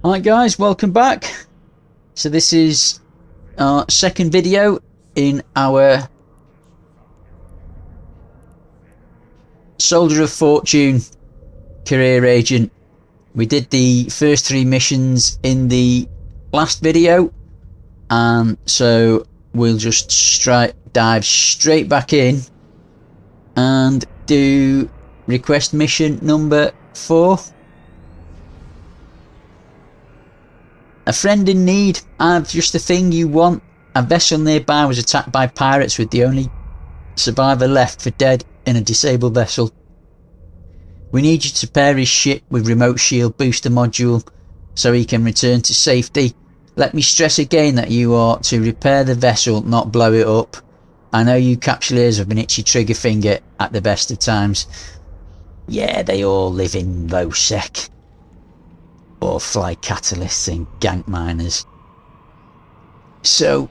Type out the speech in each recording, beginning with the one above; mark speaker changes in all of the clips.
Speaker 1: Hi guys, welcome back. So this is our second video in our Soldier of Fortune career agent. We did the first 3 missions in the last video, and so we'll just dive straight back in and do request mission number 4. A friend in need. I've just the thing you want. A vessel nearby was attacked by pirates, with the only survivor left for dead in a disabled vessel. We need you to pair his ship with remote shield booster module so he can return to safety. Let me stress again that you are to repair the vessel, not blow it up. I know you capsuleers have an itchy trigger finger at the best of times. Yeah, they all live in low sec. Or fly catalysts and gank miners. So,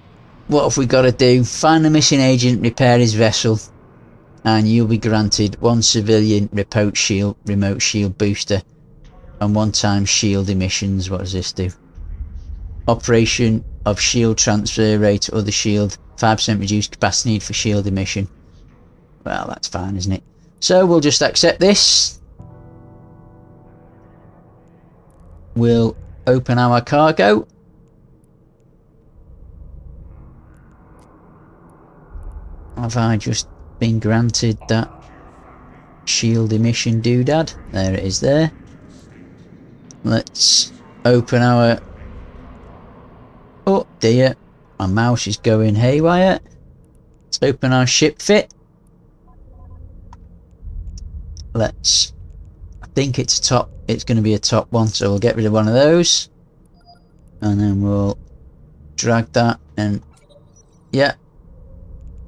Speaker 1: what have we got to do? Find the missing agent, repair his vessel, and you'll be granted 1 civilian remote shield booster, and 1-time shield emissions. What does this do? Operation of shield transfer rate to other shield, 5% reduced capacity need for shield emission. Well, that's fine, isn't it? So we'll just accept this. We'll open our cargo. Have I just been granted that shield emission doodad? There it is there. Let's open our... Oh dear, my mouse is going haywire. Let's open our ship fit. Let's... I think it's top. It's going to be a top one, so we'll get rid of one of those, and then we'll drag that, and yeah,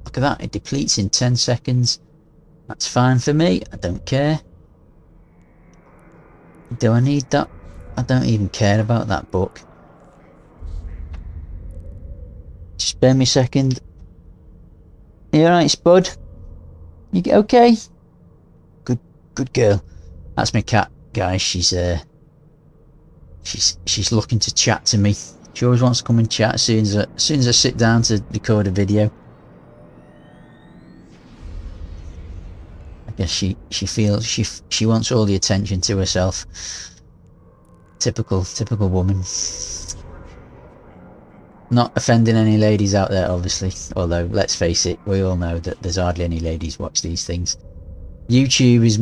Speaker 1: look at that, it depletes in 10 seconds. That's fine for me, I don't care. Do I need that? I don't even care about that book. Just spare me a second. You alright, Spud? You okay? Good girl. That's my cat, guys. She's looking to chat to me. She always wants to come and chat as soon as I sit down to record a video. I guess she feels she wants all the attention to herself. Typical woman. Not offending any ladies out there, obviously. Although, let's face it, we all know that there's hardly any ladies watch these things. YouTube is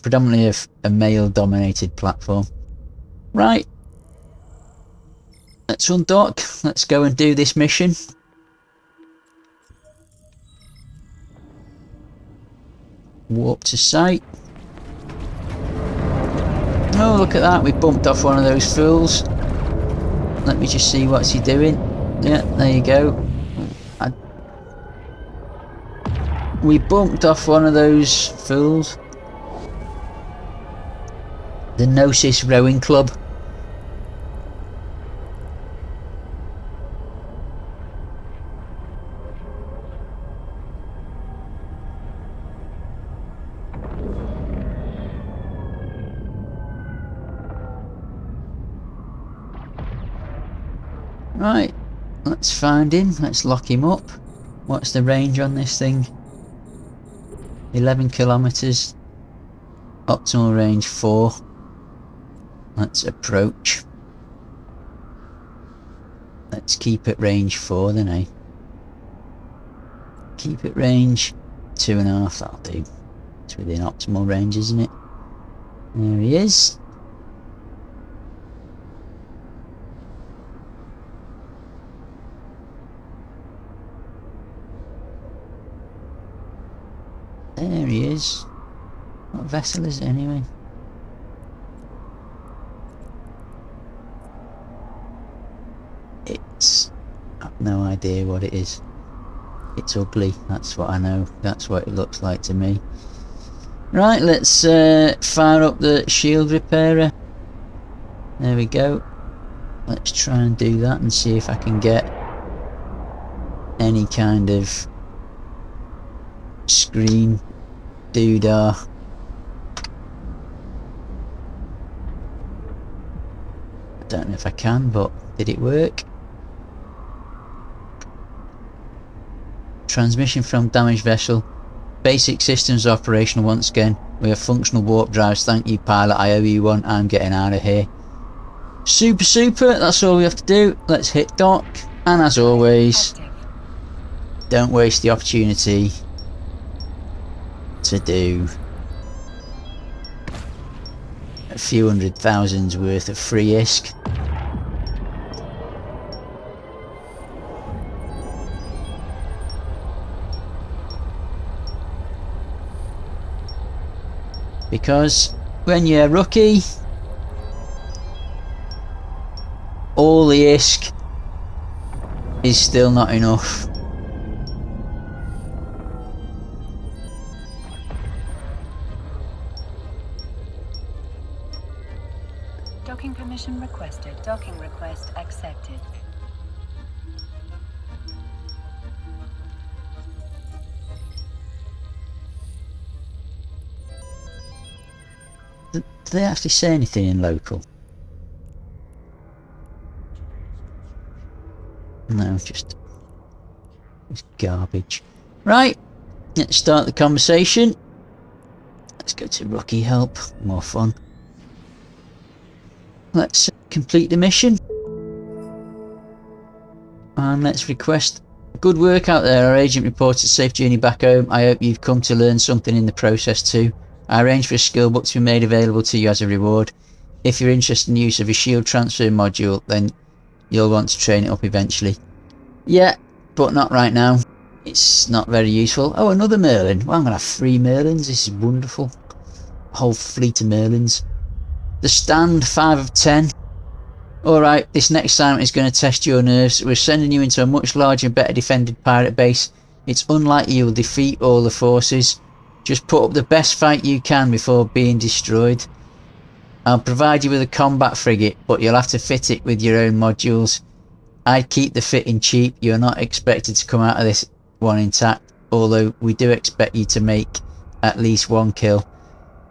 Speaker 1: predominantly a male-dominated platform. Right. Let's undock. Let's go and do this mission. Warp to site. Oh, look at that. We bumped off one of those fools. Let me just see what's he doing. Yeah, there you go. We bumped off one of those fools. The Gnosis Rowing Club. Right, let's find him. Let's lock him up. What's the range on this thing? 11 kilometers. Optimal range 4. Let's approach. Let's keep it range 4 then, eh? Keep it range 2.5, that'll do. It's within optimal range, isn't it? There he is. There he is. What vessel is it anyway? I've no idea what it is. It's ugly, that's what I know. That's what it looks like to me. Right, let's fire up the shield repairer. There we go. Let's try and do that and see if I can get any kind of screen doodah. Don't know if I can, but did it work? Transmission from damaged vessel. Basic systems operational once again. We have functional warp drives. Thank you, pilot. I owe you one. I'm getting out of here. Super, super. That's all we have to do. Let's hit dock. And as always, don't waste the opportunity to do a few 100,000's worth of free ISK. Because when you're a rookie, all the ISK is still not enough.
Speaker 2: Docking permission requested. Docking request accepted.
Speaker 1: Do they actually say anything in local? No, just it's garbage. Right, let's start the conversation. Let's go to rookie help. More fun. Let's complete the mission. And let's request good work out there. Our agent reports a safe journey back home. I hope you've come to learn something in the process too. I arranged for a skill book to be made available to you as a reward. If you're interested in the use of a shield transfer module, then you'll want to train it up eventually. Yeah, but not right now. It's not very useful. Oh, another Merlin. Well, I'm going to have 3 Merlins. This is wonderful. A whole fleet of Merlins. The stand, 5 of 10. Alright, this next assignment is going to test your nerves. We're sending you into a much larger and better defended pirate base. It's unlikely you will defeat all the forces. Just put up the best fight you can before being destroyed. I'll provide you with a combat frigate, but you'll have to fit it with your own modules. I'd keep the fitting cheap. You're not expected to come out of this one intact, although we do expect you to make at least 1 kill.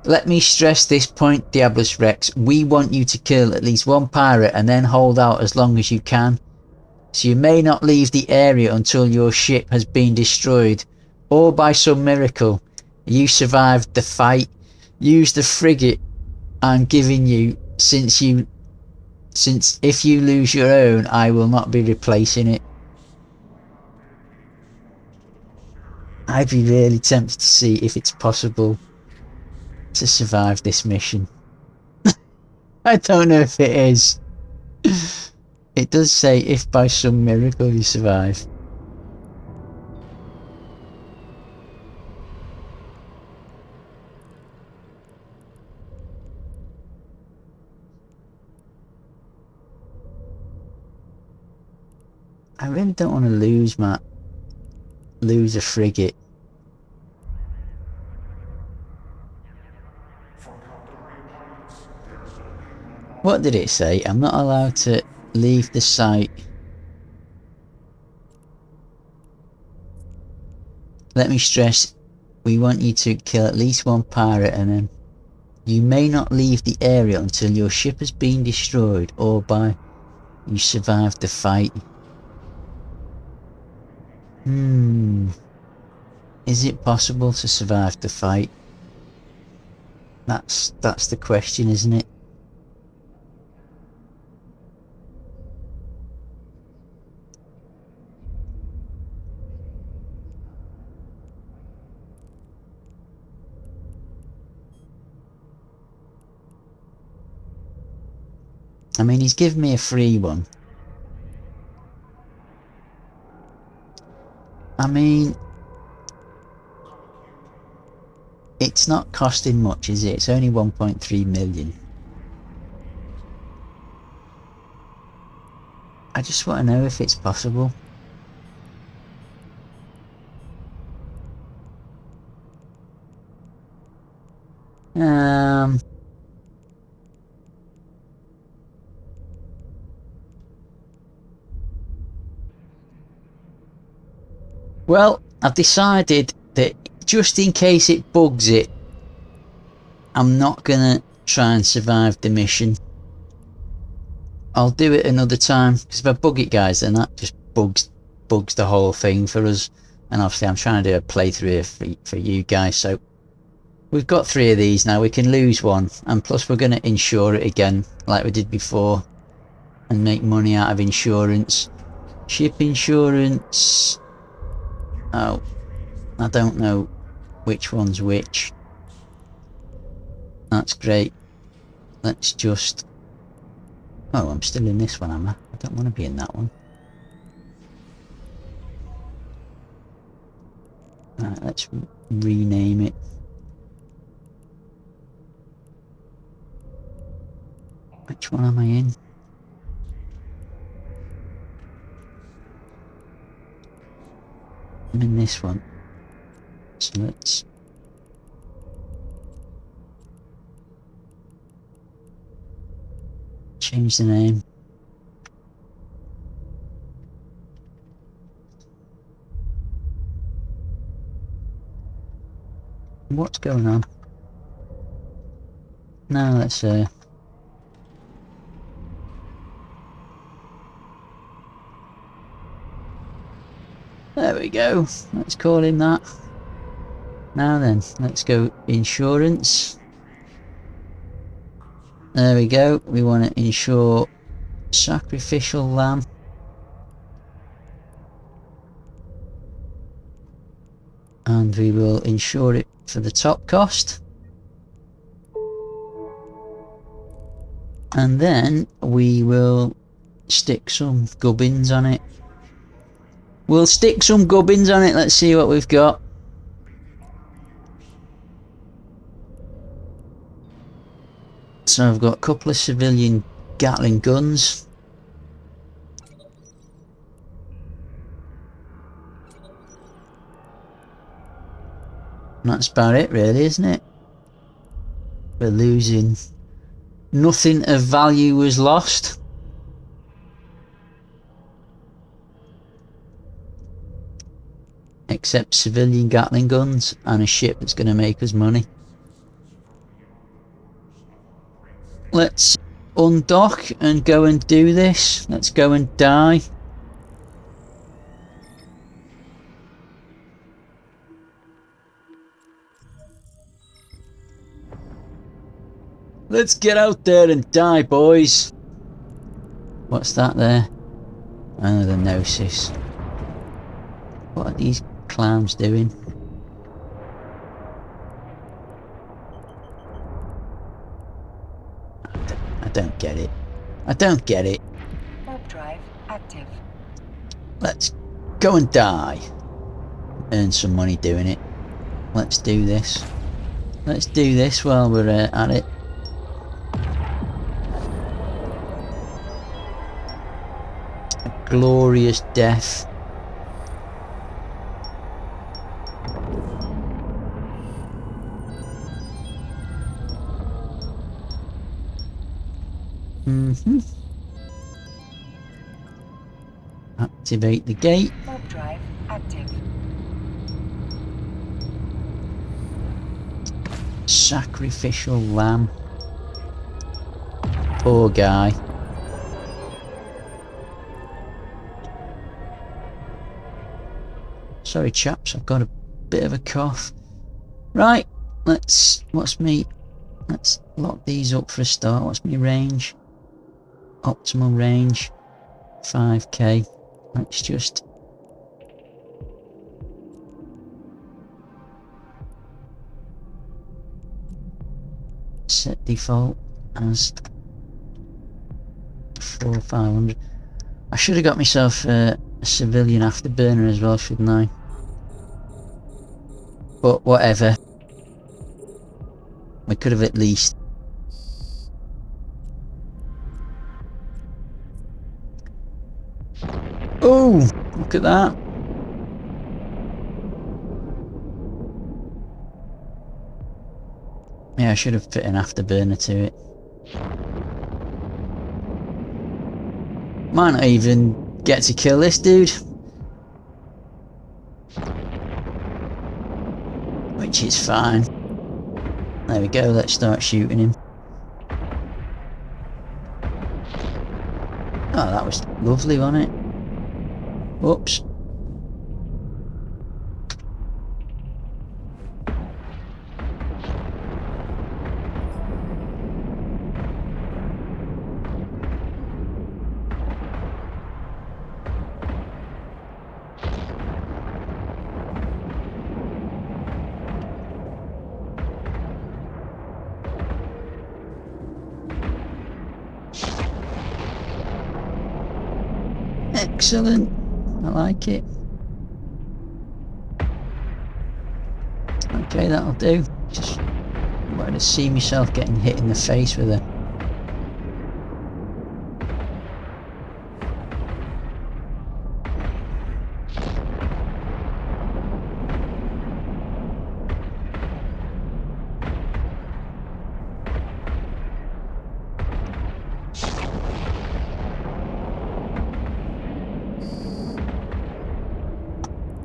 Speaker 1: Let me stress this point, Diabolus Rex. We want you to kill at least 1 pirate and then hold out as long as you can. So you may not leave the area until your ship has been destroyed, or by some miracle you survived the fight. Use the frigate I'm giving you, since if you lose your own, I will not be replacing it. I'd be really tempted to see if it's possible to survive this mission. I don't know if it is. It does say if by some miracle you survive. I really don't want to lose a frigate. What did it say? I'm not allowed to leave the site. Let me stress, we want you to kill at least 1 pirate, and then you may not leave the area until your ship has been destroyed or by you survived the fight. Is it possible to survive the fight? That's the question, isn't it? I mean, he's given me a free one. I mean, it's not costing much, is it? It's only 1.3 million. I just want to know if it's possible. Well, I've decided that just in case it bugs it, I'm not gonna try and survive the mission. I'll do it another time, because if I bug it, guys, then that just bugs the whole thing for us. And obviously I'm trying to do a playthrough here for you guys. So we've got 3 of these now. We can lose one, and plus we're going to insure it again like we did before and make money out of insurance. Ship insurance. Oh, I don't know which one's which. That's great. Let's just... Oh, I'm still in this one, am I? I don't want to be in that one. Right, let's rename it. Which one am I in? I'm in this one. So let's... change the name. What's going on? Now let's there we go. Let's call him that. Now then, let's go insurance. There we go. We want to insure Sacrificial lamb. And we will insure it for the top cost. And then we will stick some gubbins on it. We'll stick some gubbins on it. Let's see what we've got. So I've got a couple of civilian Gatling guns. And that's about it really, isn't it? We're losing. Nothing of value was lost. Except civilian Gatling guns and a ship that's going to make us money. Let's undock and go and do this. Let's go and die. Let's get out there and die, boys. What's that there? Another Gnosis. What are these clowns doing? I don't get it. I don't get it.
Speaker 2: Warp drive active.
Speaker 1: Let's go and die. Earn some money doing it. Let's do this. Let's do this while we're at it. A glorious death. Activate the gate.
Speaker 2: Warp drive active.
Speaker 1: Sacrificial lamb. Poor guy. Sorry chaps, I've got a bit of a cough. Right, let's lock these up for a start. What's my range? Optimal range 5k. Let's just set default as 4,500. I should have got myself a civilian afterburner as well, shouldn't I? But whatever. We could have at least. Oh, look at that. Yeah, I should have put an afterburner to it. Might not even get to kill this dude. Which is fine. There we go, let's start shooting him. was lovely, wasn't it? Whoops. Excellent. I like it. Okay, that'll do. Just wanted to see myself getting hit in the face with a...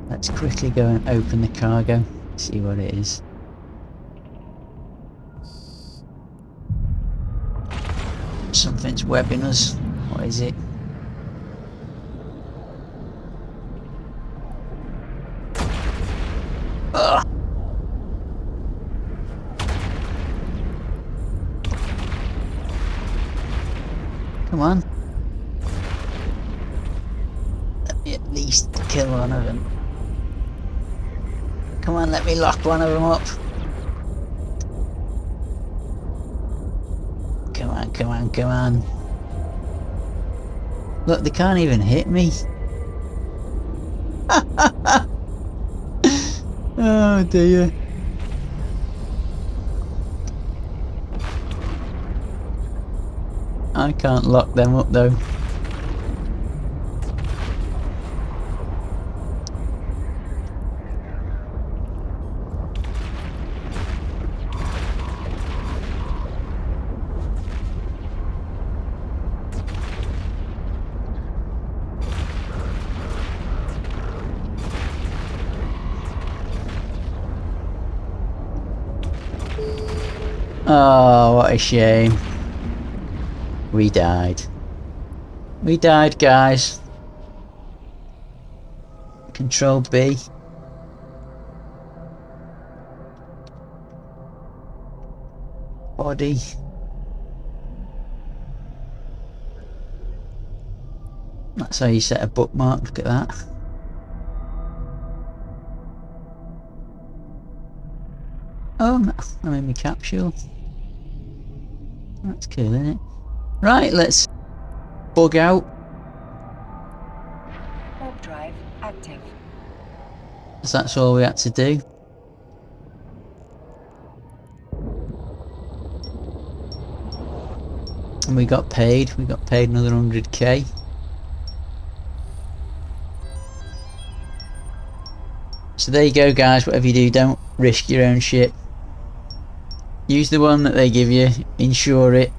Speaker 1: Let's quickly go and open the cargo, see what it is. Something's webbing us. What is it? Ugh. Come on. Let me at least kill one of them. Come on, let me lock one of them up. Come on, come on, come on. Look, they can't even hit me. Oh dear. I can't lock them up though. Oh, what a shame. We died. We died, guys. Control B. Body. That's how you set a bookmark, look at that. Oh, I'm in my capsule. That's cool, isn't it? Right, let's bug out.
Speaker 2: Warp drive active.
Speaker 1: So that's all we had to do. And we got paid. We got paid another 100k. So there you go, guys. Whatever you do, don't risk your own ship. Use the one that they give you. Insure it.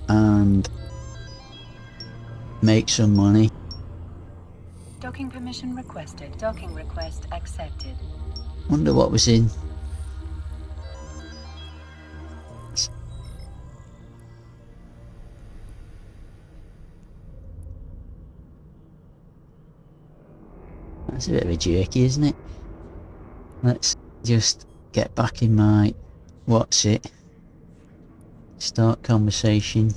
Speaker 1: And make some money.
Speaker 2: Docking permission requested. Docking request accepted.
Speaker 1: Wonder what was in. That's a bit of a jerky, isn't it? Let's just get back in my... What's it? Start conversation.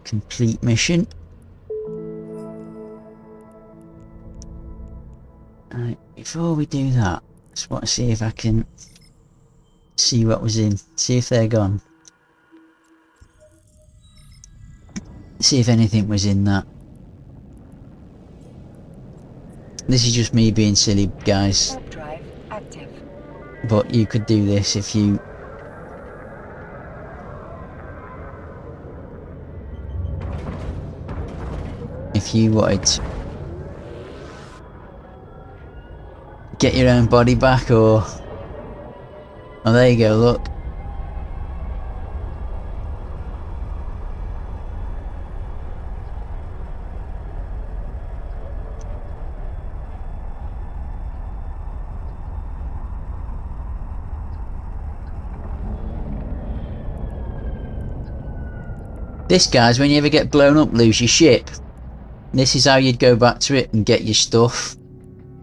Speaker 1: Complete mission. Right, before we do that, just want to see if I can see what was in. See if they're gone. See if anything was in that. This is just me being silly, guys.
Speaker 2: Warp drive active.
Speaker 1: But you could do this if you... If you wanted to get your own body back, or... Oh, there you go, look. This, guys, when you ever get blown up, lose your ship. This is how you'd go back to it and get your stuff.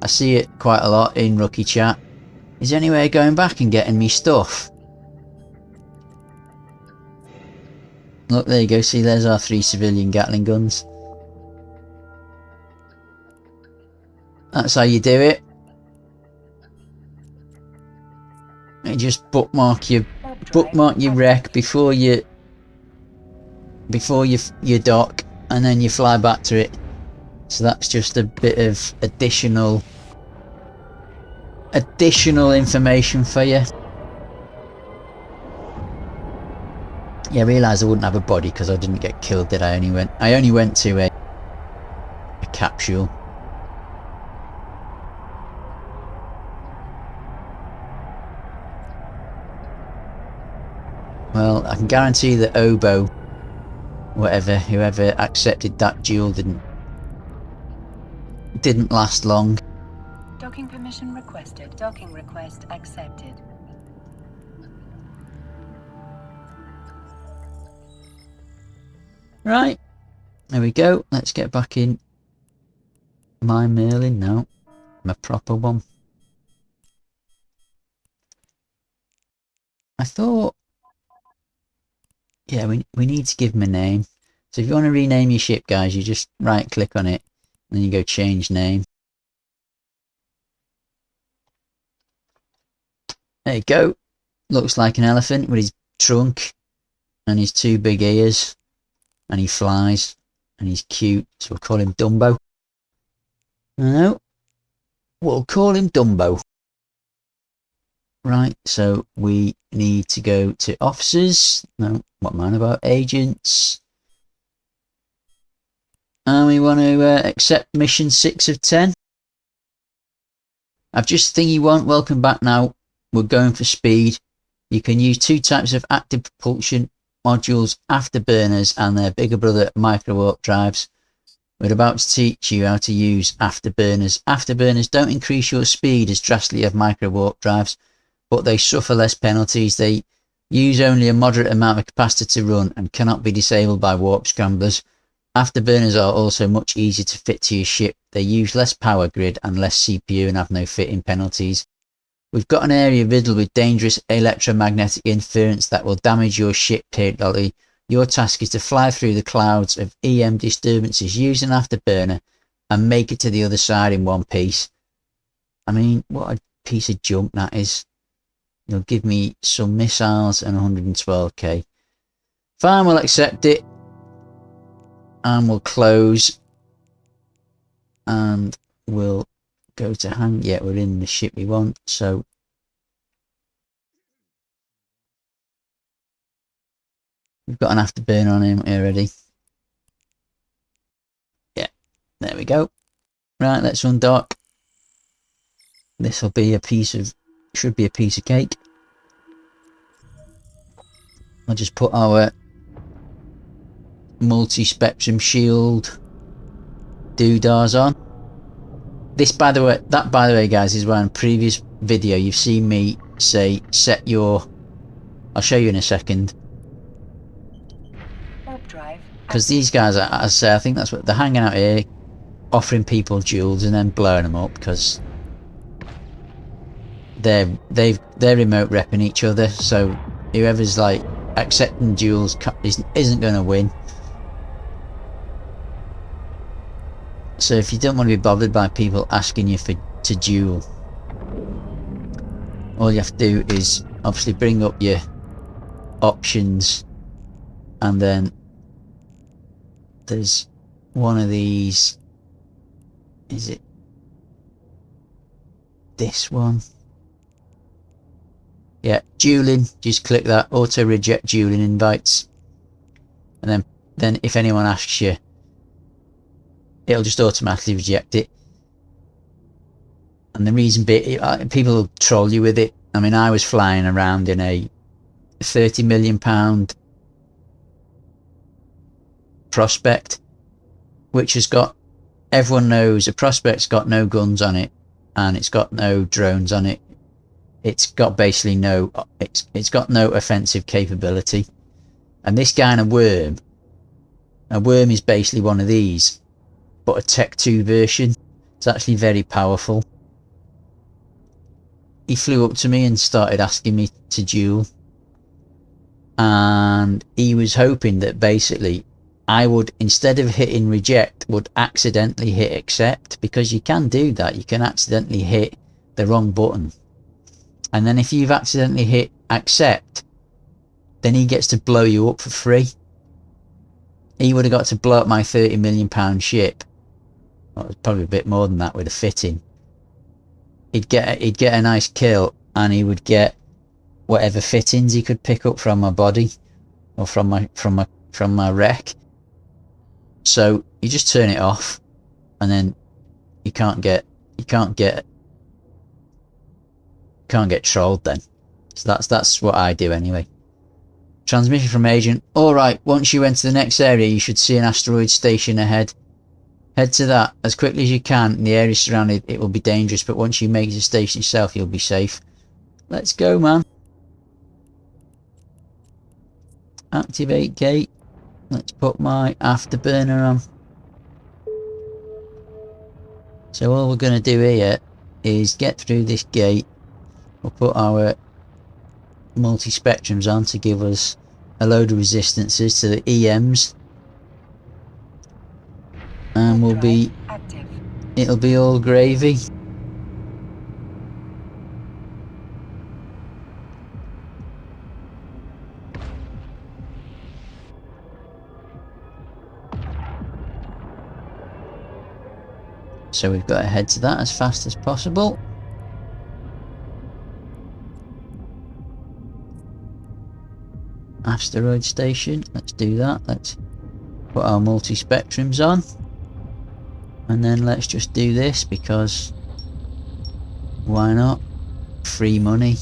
Speaker 1: I see it quite a lot in rookie chat. Is there any way of going back and getting me stuff? Look, there you go. See, there's our 3 civilian Gatling guns. That's how you do it. You just bookmark your wreck before you dock, and then you fly back to it. So that's just a bit of additional information for you. Yeah, I realised I wouldn't have a body because I didn't get killed, did I? I only went to a capsule. Well, I can guarantee that Obo, whoever accepted that duel didn't last long.
Speaker 2: Docking permission requested. Docking request accepted.
Speaker 1: Right, there we go. Let's get back in my Merlin now, my proper one. I thought, yeah, we need to give him a name. So if you want to rename your ship, guys, you just right click on it and then you go change name. There you go. Looks like an elephant with his trunk and his 2 big ears, and he flies and he's cute, so we'll call him Dumbo. No, we'll call him Dumbo. Right, so we need to go to officers. No, what am I about? Agents. And we want to accept mission 6 of 10. I've just thingy one. Welcome back now. We're going for speed. You can use 2 types of active propulsion modules, afterburners and their bigger brother micro warp drives. We're about to teach you how to use afterburners. Afterburners don't increase your speed as drastically as micro warp drives, but they suffer less penalties. They use only a moderate amount of capacity to run and cannot be disabled by warp scramblers. Afterburners are also much easier to fit to your ship. They use less power grid and less CPU and have no fitting penalties. We've got an area riddled with dangerous electromagnetic interference that will damage your ship periodically. Your task is to fly through the clouds of EM disturbances using an afterburner and make it to the other side in one piece. I mean, what a piece of junk that is. You'll give me some missiles and 112k. Fine, we'll accept it. And we'll close. And we'll go to hang. Yeah, we're in the ship we want, so we've got an afterburner on him already. Yeah, there we go. Right, let's undock. This will be should be a piece of cake. I'll just put our multi-spectrum shield doodahs on. By the way, guys, is where in a previous video you've seen me say set your. I'll show you in a second. Because these guys, as I say, I think that's what they're hanging out here, offering people duels and then blowing them up because they're remote repping each other. So whoever's like accepting duels isn't going to win. So if you don't want to be bothered by people asking you to duel, all you have to do is obviously bring up your options, and then there's one of these. Is it this one? Yeah, dueling. Just click that auto reject dueling invites, and then if anyone asks you, it'll just automatically reject it. And the reason people will troll you with it. I mean, I was flying around in a £30 million Prospect, which has got, everyone knows a Prospect's got no guns on it and it's got no drones on it. It's got basically it's got no offensive capability. And this guy in a worm A worm is basically one of these, but a Tech 2 version. It's actually very powerful. He flew up to me and started asking me to duel. And he was hoping that basically I would, instead of hitting reject, would accidentally hit accept, because you can do that. You can accidentally hit the wrong button. And then if you've accidentally hit accept, then he gets to blow you up for free. He would have got to blow up my £30 million ship. Well, it was probably a bit more than that with a fitting. He'd get a nice kill, and he would get whatever fittings he could pick up from my body or from my wreck. So you just turn it off, and then you can't get trolled then. So that's what I do anyway. Transmission from agent. Alright, once you enter the next area, you should see an asteroid station ahead. Head to that as quickly as you can. In the area surrounded, it will be dangerous, but once you make the station yourself, you'll be safe. Let's go, man. Activate gate. Let's put my afterburner on. So all we're going to do here is get through this gate. We'll put our multi-spectrums on to give us a load of resistances to the EMs. And it'll be all gravy. So we've got to head to that as fast as possible. Asteroid station, let's do that. Let's put our multi-spectrums on. And then let's just do this, because why not? Free money.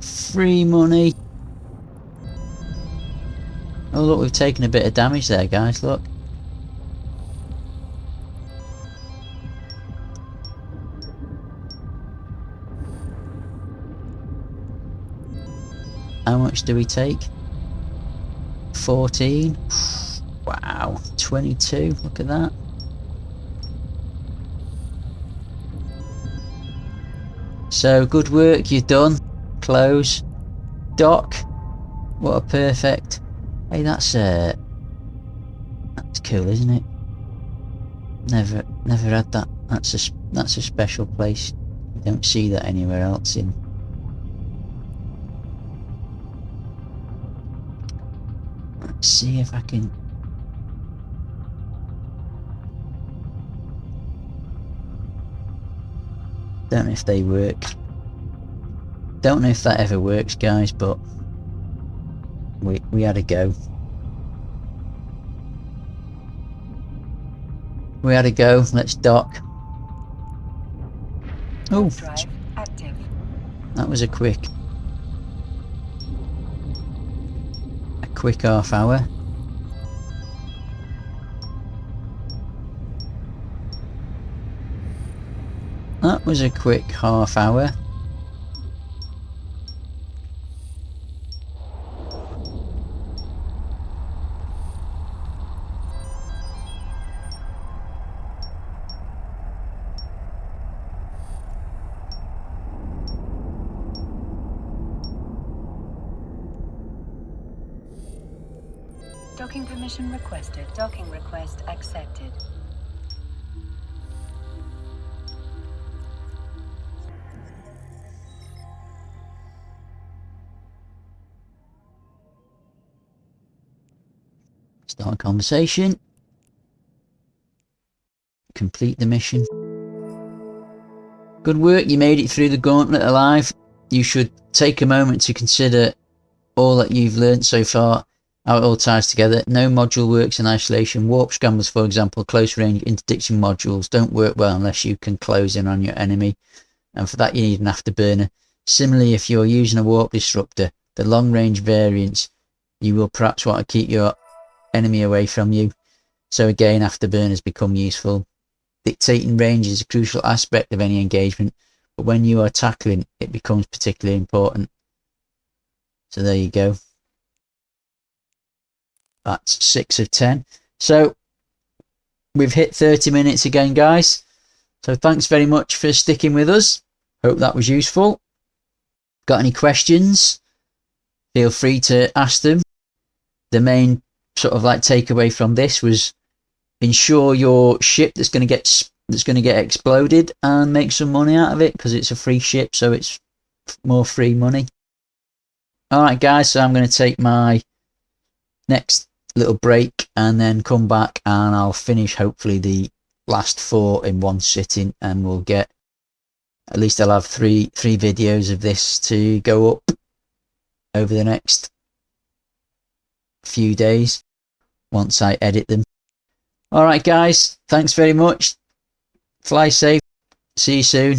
Speaker 1: Free money. Oh look, we've taken a bit of damage there, guys, look. How much do we take? 14. Wow, 22, look at that. So, good work, you're done. Close. Dock. What a perfect. Hey, that's cool, isn't it? Never had that. That's a special place. You don't see that anywhere else in. Let's see if I can. Don't know if they work. Don't know if that ever works, guys, but we had a go. We had a go. Let's dock. Oh, that was a quick half hour. That was a quick half hour.
Speaker 2: Docking permission requested. Docking request accepted.
Speaker 1: Start conversation. Complete the mission. Good work, you made it through the gauntlet alive. You should take a moment to consider all that you've learned so far, how it all ties together. No module works in isolation. Warp scramblers, for example, close range interdiction modules don't work well unless you can close in on your enemy, and for that you need an afterburner. Similarly, if you're using a warp disruptor, the long range variants, you will perhaps want to keep your enemy away from you. So again, afterburners become useful. Dictating range is a crucial aspect of any engagement, but when you are tackling, it becomes particularly important. So there you go. That's 6 of 10. So we've hit 30 minutes again, guys. So thanks very much for sticking with us. Hope that was useful. Got any questions? Feel free to ask them. The main sort of like takeaway from this was insure your ship that's going to get exploded and make some money out of it, because it's a free ship, so it's more free money. Alright guys, so I'm going to take my next little break and then come back and I'll finish hopefully the last 4 in one sitting, and we'll get, at least I'll have three videos of this to go up over the next few days once I edit them. Alright guys, thanks very much. Fly safe. See you soon.